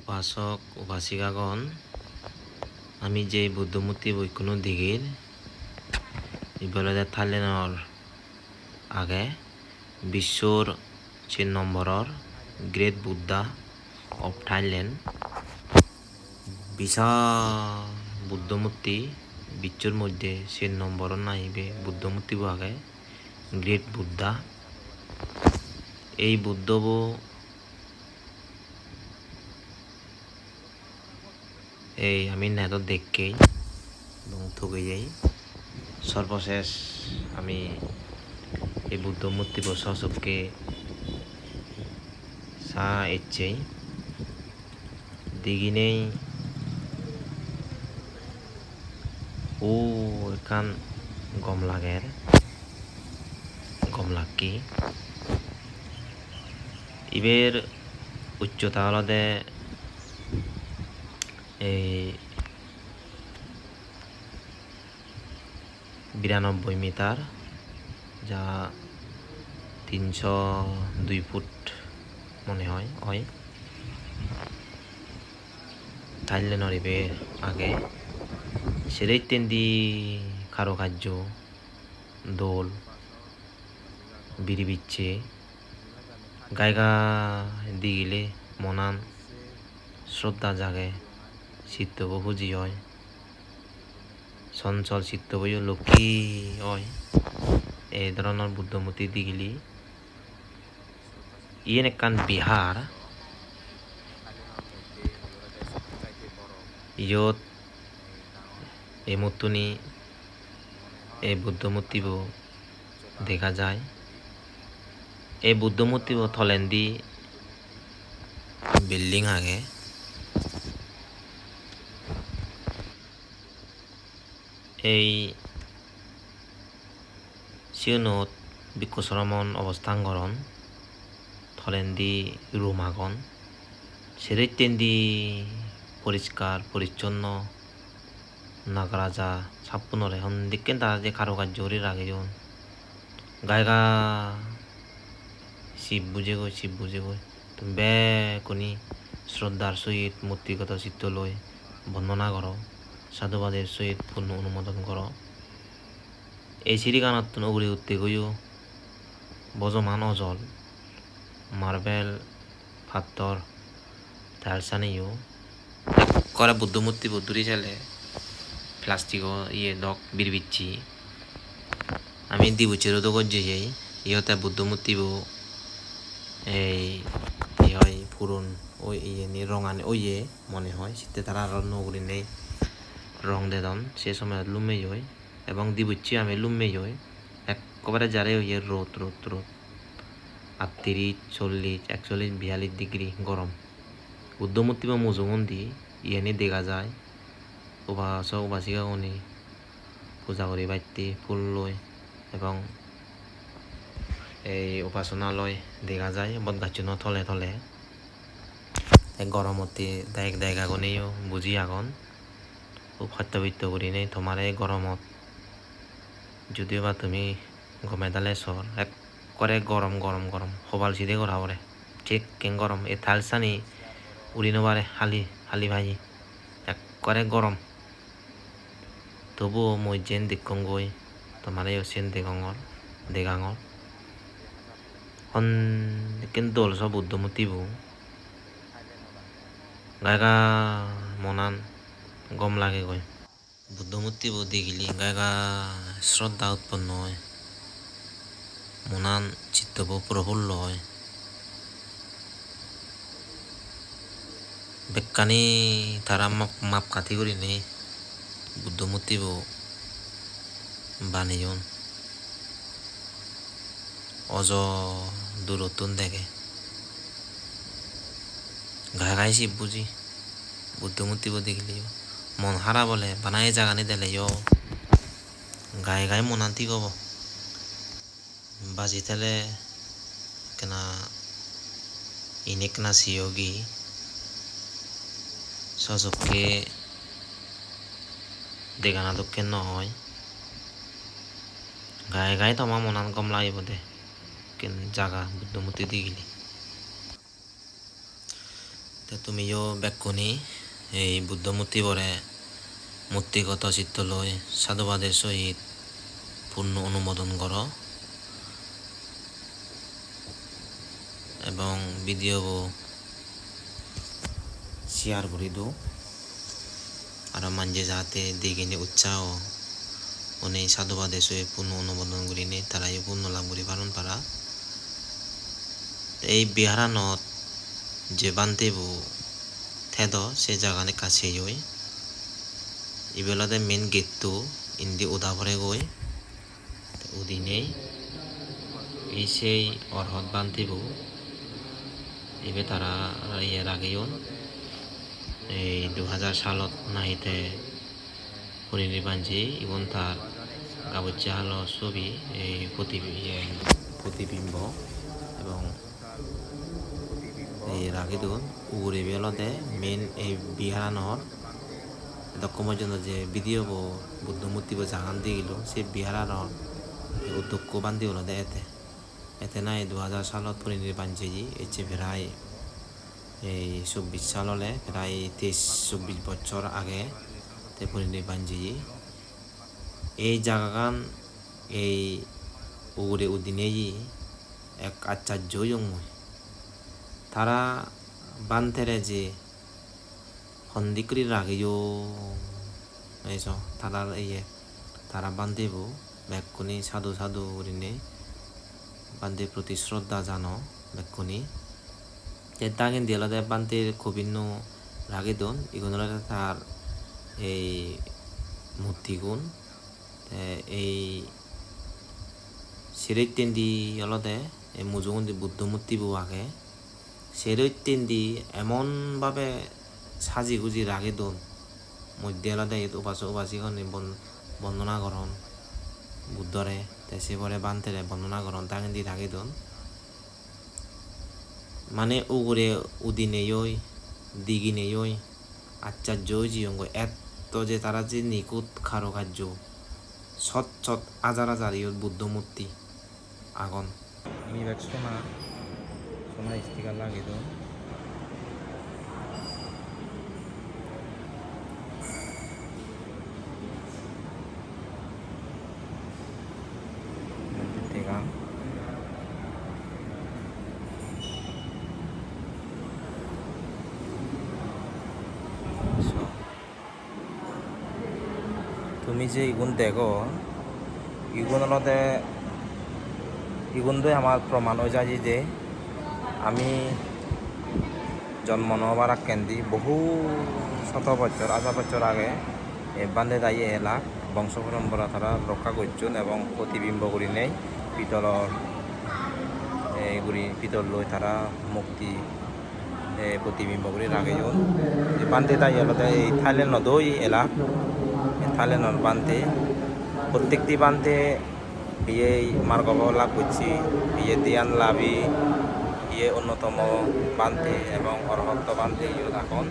উপাসক উপাসিকাগণ, আমি যে বুদ্ধমূর্তি বৈকুণ্ঠ দিঘির ইবলদে থাইলেণ্ডৰ আগে বিশ্বর 6 নম্বৰৰ গ্রেট বুদ্ধা অফ থাইল্যান্ড বিশাল বুদ্ধমূর্তি বিশ্বর মধ্যে 6 নম্বৰৰ নাইবে বুদ্ধমূর্তিবো আগে গ্রেট বুদ্ধা এই বুদ্ধবো এই আমি নেটত দেখকেই এবং থুকে যাই সর্বশেষ আমি এই বুদ্ধ মূর্তি সশবকে সা ইচ্ছেই দিগিনেই ও এখান গমলাগের গমলাকি ইবের উচ্চতা হলদে এই 92 মিটার যা 302 ফুট মনে হয় থাইল্যান্ডের ইবের আগে সেরেই তেন্দি কারুকার্য দোল বিড়ি বিচ্ছে গায়গা দিগিলে মনান শ্রদ্ধা জাগে চিত্তবো ফুজি হয় চঞ্চল চিত্তবইও লক্ষ্মী হয় এই ধরনের বুদ্ধমূর্তি দিগিলি ইয়েন একান বিহার ইয়ত এই মূর্তি এই বুদ্ধমূর্তিবো দেখা যায় এই বুদ্ধমূর্তিবো থলেন্দি বিল্ডিং আগে এই সিউনত বিক্ষুশ্রমণ অবস্থানগরণ থলেন্দি রুম আগন সেরেতেন্দি পরিষ্কার পরিচ্ছন্ন নাগরাজা সাপুনরে হন্দিকেন তারা যে কারুকার্যরি রাগে জন গায়গা শিব বুঝে গই তুমি বে কোনি শ্রদ্ধার সহিত মূর্তিগত চিত্ত লই বর্ণনা করো সাধুবাদের সহিত পূর্ণ অনুমোদন করো এই সিরিগানত নগরী উঠতে গইও বজমান অজল মার্বেল পাথর টাইলসানিও করে বুদ্ধমূর্তি বুদ্ধুরি চালে প্লাস্টিক ইয়ে দক বিরবিচ্ছি আমি দিবুচেরও তো গজ্জে যাই ইহতে বুদ্ধমূর্তিবো এই হয় পুরন ওই ইয়ে নি রঙানে ওই ইয়ে মনে হয় শীতে তারা আর নগরী নেই রং দেদন সে সময় লুমেই হয় এবং দিবুচ্ছি আমি লুমেই হয় একবারে যারে ওই রোদ 38, 40, 41, 42 ডিগ্রি গরম বুদ্ধমূর্তি বা মুজুমন্দি ইয়েনি দেখা যায় উপাসক উপাসিকাগণি পূজা করি বাইতে ফুল লয় এবং এই উপাসনালয় দেখা যায় বদগাছুনো থলে থলে গরমতে দায়ক আগনেও বুঝি আগন খুব সত্যবিত্ত করি নেই তোমার এই গরমত যদিও বা তুমি গমেদালে সর এক করে গরম সবাল সিধে করা পরে ঠিক কেন গরম এই থালসানি উড়ি নবারে হালি ভাজি এক করে গরম তবুও মই যেন দেখং গই তোমার এই সেন দেগাঙর হন কিন্তু দলস বুদ্ধমূর্তিবো গায়গা মনান গম লাগে গই বুদ্ধমূর্তিবো দেখিলি গায়গা শ্রদ্ধা উৎপন্ন হয় মনান চিত্তবো প্রফুল্ল হয় বেকানি তারা মাপ কাঠি করি নেই বুদ্ধমূর্তিবো বানিজন অজ দূরত্বন দেখে গায় শিব বুঝি বুদ্ধমূর্তিবো দেখিলি মন হারা বলে বানাই জাগানি দেলে গায়ে মনান্তি কব বাজি তেলে কেনা ইনে কেনা সিয়োগি সজবকে দেখানা দক্ষিণ নহয় গায়ে তোমার মনান কম লাগিব দে কেন জাগা বুদ্ধমূর্তি দি গেলি তুমিও বেক্ষণি এই বুদ্ধ মূর্তি বরে মূর্তিগত চিত্ত লৈ সাধুবাদের সহিত পূর্ণ অনুমোদন করো এবং ভিডিওবো শেয়ার করে দিও আর মানজে যাতে দেখিনি উৎসাহ উনি সাধুবাদের সহিত পূর্ণ অনুমোদন করিনি তারাই পূর্ণ লাভ করি পারন পারা এই বিহারানত যে বান্তেবু থেদ সে জাগানে কাছে হই ইবেলাতে মেন গেটটো ইন্দি উদাভরে গই উদিনেই এই সেই অরহত বান্তিবু এবে তারা ইয়ের আগেও এই 2000 সালত নাহিতে পরিনির্বাণজি ইবন তার গাবচ্চা হলো ছবি এই প্রতিবিম্ব এবং এই রাগিদুন উগুরে বেলতে মেন এই বিহারানর দক্ষমর্যন্ত যে ভিডিও বুদ্ধ মূর্তি জাগান দিল সেই বিহারানর উদ্যোগ বান্ধি হলো দে এতে নাই 2000 সালত পরিনির্বাণ যেই এসে প্রায় এই 24 সাললে প্রায় 23-24 বছর আগে তে পরিনির্বাণ যেই এই জাগান এই উগুরে উদিনেই এক আচার্য ইয়ংময় তারা বান্ধেরে যে হন্দিকরি রাগেও এই তারা তারা বান্ধেব বেক্ষণি সাধু সাধু করিনে বান্ধে প্রতি শ্রদ্ধা জানো বেক্ষণি তাকে দিয়ালাদে বান্ধে কবিন্ন রাগে দন ইগুন তার এই মূর্তিগুণ এই সেরৈতেন্দি অলদে এই মুজুগুন্দি বুদ্ধ মূর্তি বউ আগে সেরৈতেন্দি এমনভাবে সাজি গুজি রাগে দন মধ্যে আলাদা উপাসিখন বন্দনা করন বুদ্ধরে সে পরে বান্তেরে বন্দনা করন তাকে দি রাগে দন মানে উগুরে উদিনেই দিগিনেই আচার্য জিয়ঙ্গ এত যে তারা যে নিকুত কারুকার্য সৎ হাজার হাজার বুদ্ধ মূর্তি আগন আমি সোনা স্টিকার লাগিয়ে দন তুমি যে ইগুণ দেখো ইগুণটোৱে আমার প্রমাণ হয়ে যায় যে আমি জন্ম নবার কেন্দ্রি বহু শত বছর 1000 বছর আগে বান্ধে দায়ী এলাক বংশ পরম্পরা তারা রক্ষা করছেন এবং প্রতিবিম্ব করি নেই পিতলর পিতল লই তারা মুক্তি প্রতিবিম্ব করে রাখেন বান্ধে দায়ী এলাকা এই থাইল্যান্ড নদই এলাক থাইল্যান্ডর বান্ধে প্রত্যেকটি বান্ধে বিয়ে মার্গব লাভ করছি বিয়ে দিয়ান লাভি ইয়ে অন্যতম বান্ধে এবং অরহত্ত বান্ধে এখন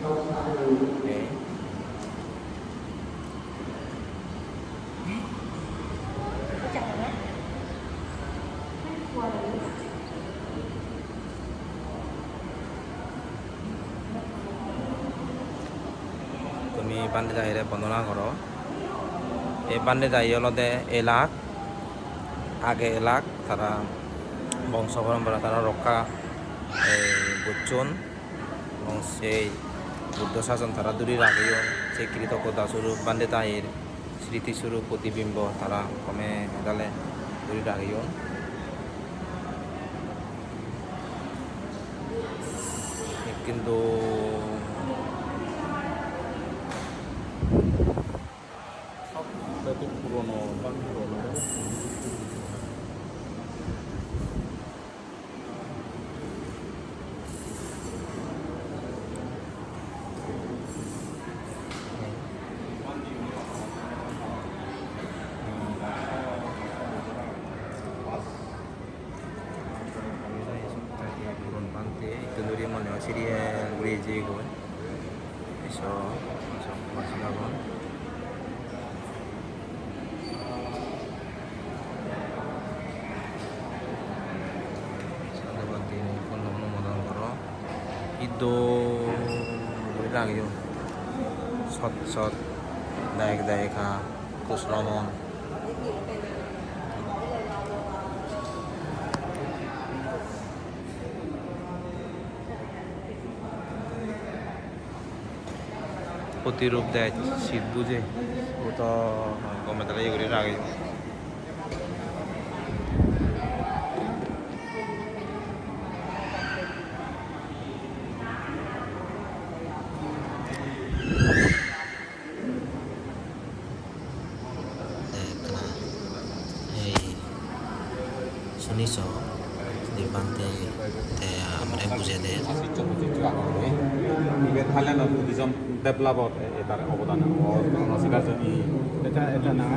তুমি বান্ধে যাইরে বন্দনা করো এই বান্ধে যাই হলদে এলাক আগে এলাক তারা বংশ পরম্পরা তারা রক্ষা করছেন এবং সেই বুদ্ধ শাসন তারা দূরে রাখেও সেই কৃতজ্ঞতা স্বরূপ বান্ধে তাইয়ের স্মৃতিস্বরূপ প্রতিবিম্ব তারা কমে গেলে দূরে রাখেও কিন্তু পুরনো Syria gereja ko so masih lawan শুদ্ধ করে রাখিও সৎ সৎ দায়ক দায়িকা কুশ্রমণ প্রতিরূপ দেয় শীত বুঝে ও তো গমে তাহলে এগুলি রাগে শুনিছ দিবান্তে আমরা বুঝে দে Thailand Buddhism developed এটার অবদান অনস্বীকার্যনী এটা না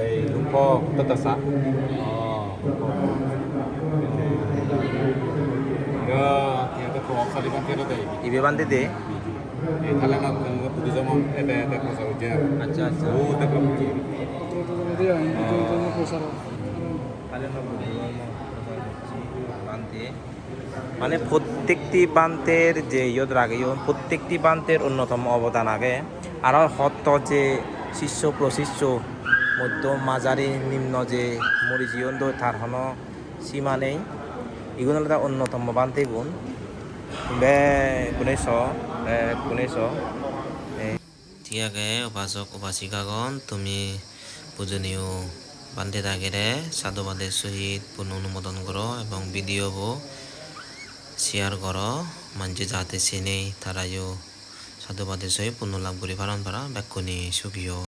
এই লুম্ফো ততসা এটা তো অবসালিবান কেন দেয় ইবে বান্ধে দে এই Thailand Buddhism এটা কথা হচ্ছে আচ্ছা আচ্ছা ও ডেভেলপ প্রচার মানে প্রত্যেকটি বান্তের যে ইয়দ রাগে প্রত্যেকটি বান্তের অন্যতম অবদান আগে আর হত্য যে শিষ্য প্রশিষ্য মধ্য মাঝারি নিম্ন যে মরিজিয়ন তার হন সীমা নেই এগুলো হলো অন্যতম বান্তে গুণ বে গুণেশ ঠিক আছে উপাসক উপাসিকাগণ তুমি পূজনীয় বান্ধে থাকেরে সাধুবাদের সহিত পূর্ণ অনুমোদন করো এবং ভিডিও শেয়ার করো মানছে যাতে চেনেই তারাইও সাধুবাদের সহিত পূর্ণ লাভ করে পালন পারা ব্যাকুনি সুখীয়